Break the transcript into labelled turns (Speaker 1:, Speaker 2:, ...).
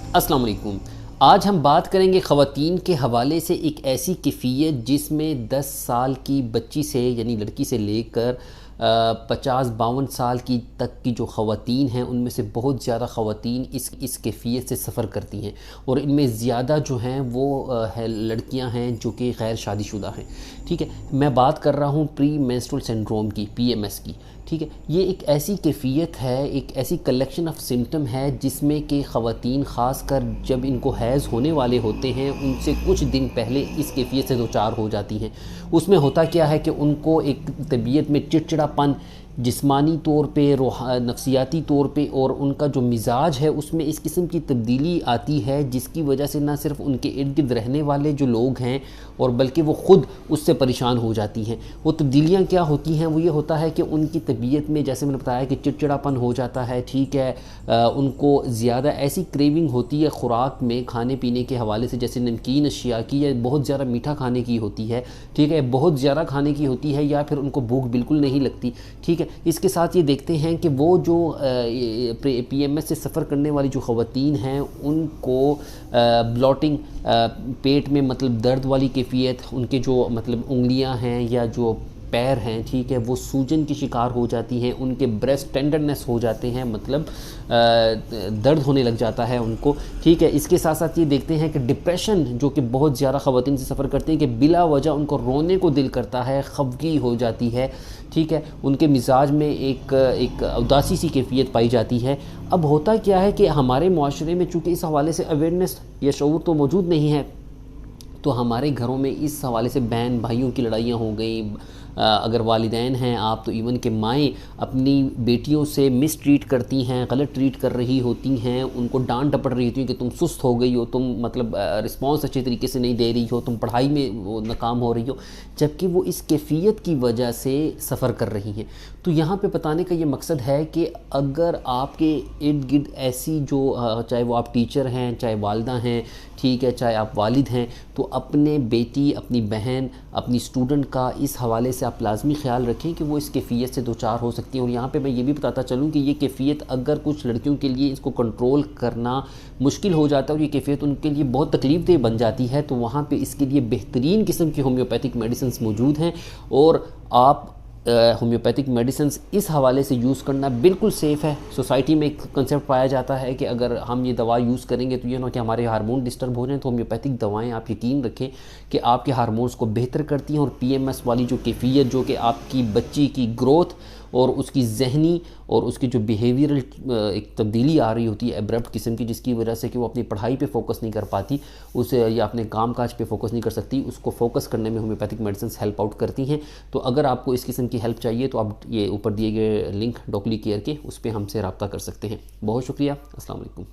Speaker 1: अस्सलाम वालेकुम। आज हम बात करेंगे ख़वातीन के हवाले से एक ऐसी कैफ़ियत जिसमें 10 साल की बच्ची से यानी लड़की से लेकर 50-52 साल की तक की जो ख़वातीन हैं उनमें से बहुत ज़्यादा ख़वातीन इस कैफ़ियत से सफ़र करती हैं, और इनमें ज़्यादा जो हैं वो लड़कियां हैं जो कि गैर शादीशुदा हैं। ठीक है, मैं बात कर रहा हूँ प्री मेंस्ट्रुअल सिंड्रोम की, PMS की। ठीक है, ये एक ऐसी कैफ़ियत है, एक ऐसी कलेक्शन ऑफ सिम्टम है जिसमें कि ख़वातीन ख़ासकर जब इनको हैज़ होने वाले होते हैं उनसे कुछ दिन पहले इस कैफ़ियत से दो चार हो जाती हैं। उसमें होता क्या है कि उनको एक तबीयत में चिड़चिड़ापन, जिस्मानी तौर पे, नफ्सियाती तौर पे, और उनका जो मिजाज है उसमें इस किस्म की तब्दीली आती है जिसकी वजह से ना सिर्फ उनके इर्द गिर्द रहने वाले जो लोग हैं और बल्कि वो ख़ुद उससे परेशान हो जाती हैं। वो तब्दीलियाँ क्या होती हैं? वो ये होता है कि उनकी तबीयत में, जैसे मैंने बताया, कि चिड़चिड़ापन हो जाता है। ठीक है, उनको ज़्यादा ऐसी क्रेविंग होती है ख़ुराक में, खाने पीने के हवाले से, जैसे नमकीन अशिया की, या बहुत ज़्यादा मीठा खाने की होती है। ठीक है, बहुत ज़्यादा खाने की होती है, या फिर उनको भूख बिल्कुल नहीं लगती। ठीक है, इसके साथ ये देखते हैं कि वो जो PMS से सफ़र करने वाली जो ख़वातीन हैं उनको ब्लॉटिंग, पेट में मतलब दर्द वाली कैफ़ियत, उनके जो मतलब उंगलियां हैं या जो पैर हैं, ठीक है, वो सूजन की शिकार हो जाती हैं, उनके ब्रेस्ट टेंडरनेस हो जाते हैं, मतलब दर्द होने लग जाता है उनको। ठीक है, इसके साथ साथ ये देखते हैं कि डिप्रेशन, जो कि बहुत ज़्यादा ख़वातीन से सफ़र करते हैं, कि बिला वजह उनको रोने को दिल करता है, खफगी हो जाती है। ठीक है, उनके मिजाज में एक उदासी सी कैफ़ियत पाई जाती है। अब होता क्या है कि हमारे माशरे में चूँकि इस हवाले से अवेयरनेस या शऊर तो मौजूद नहीं है, तो हमारे घरों में इस हवाले से बहन भाइयों की लड़ाइयाँ हो गई। अगर वालिदैन हैं आप, तो इवन के माएँ अपनी बेटियों से मिस ट्रीट करती हैं, गलत ट्रीट कर रही होती हैं, उनको डांट डपट रही होती हैं कि तुम सुस्त हो गई हो, तुम मतलब रिस्पांस अच्छे तरीके से नहीं दे रही हो, तुम पढ़ाई में वो नाकाम हो रही हो, जबकि वो इस कैफ़ियत की वजह से सफ़र कर रही हैं। तो यहाँ पे बताने का ये मकसद है कि अगर आपके इर्द गिर्द ऐसी जो चाहे वो आप टीचर हैं, चाहे वालिदा हैं, ठीक है, चाहे आप वालिद हैं, तो अपने बेटी, अपनी बहन, अपनी स्टूडेंट का इस हवाले से आप लाजमी ख्याल रखें कि वो इस कैफ़ियत से दो चार हो सकती हैं। और यहाँ पे मैं ये भी बताता चलूँ कि ये कैफ़ियत अगर कुछ लड़कियों के लिए इसको कंट्रोल करना मुश्किल हो जाता है और ये कैफ़ियत उनके लिए बहुत तकलीफ़देह बन जाती है, तो वहाँ पे इसके लिए बेहतरीन किस्म की होम्योपैथिक मेडिसिन मौजूद हैं, और आप होम्योपैथिक मेडिसिन्स इस हवाले से यूज़ करना बिल्कुल सेफ़ है। सोसाइटी में एक कंसेप्ट पाया जाता है कि अगर हम ये दवा यूज़ करेंगे तो ये ना कि हमारे हार्मोन डिस्टर्ब हो जाएं, तो होम्योपैथिक दवाएं आप यकीन रखें कि आपके हार्मोन्स को बेहतर करती हैं। और PMS वाली जो कैफ़ियत, जो कि आपकी बच्ची की ग्रोथ और उसकी जहनी और उसकी जो बिहेवियरल एक तब्दीली आ रही होती है एब्रप्ट किस्म की, जिसकी वजह से कि वो अपनी पढ़ाई पे फोकस नहीं कर पाती, उसे या अपने काम काज पे फोकस नहीं कर सकती, उसको फोकस करने में होम्योपैथिक मेडिसिन हेल्प आउट करती हैं। तो अगर आपको इस किस्म की हेल्प चाहिए तो आप ये ऊपर दिए गए लिंक डॉक्ली केयर के, उस पर हमसे रब्ता कर सकते हैं। बहुत शुक्रिया। अस्सलाम वालेकुम।